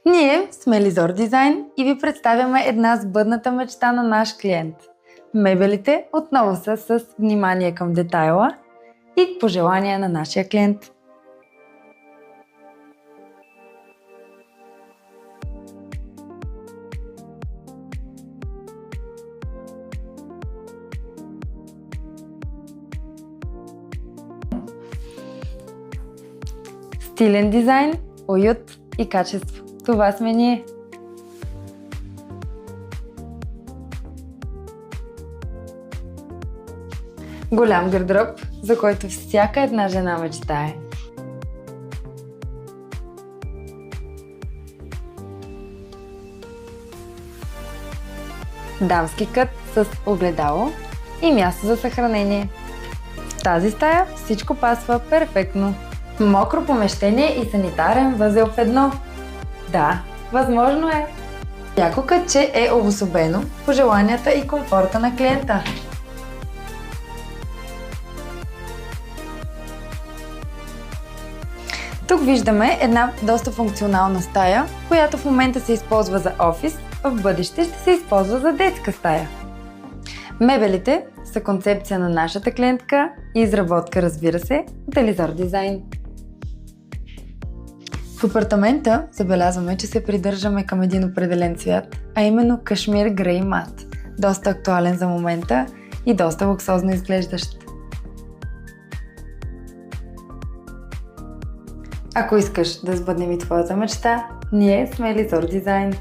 Ние сме Лизор Дизайн и ви представяме една сбъдната мечта на наш клиент. Мебелите отново са с внимание към детайла и пожелания на нашия клиент. Стилен дизайн, уют и качество. Това сме ние. Голям гардероб, за който всяка една жена мечтае. Дамски кът с огледало и място за съхранение. В тази стая всичко пасва перфектно. Мокро помещение и санитарен възел в едно. Да, възможно е. Яко кътче е обособено по желанията и комфорта на клиента. Тук виждаме една доста функционална стая, която в момента се използва за офис, в бъдеще ще се използва за детска стая. Мебелите са концепция на нашата клиентка и изработка, разбира се, от Лизор Дизайн. В апартамента забелязваме, че се придържаме към един определен цвят, а именно кашмир грей мат, доста актуален за момента и доста луксозно изглеждащ. Ако искаш да сбъднем и твоята мечта, ние сме Лизор Дизайн.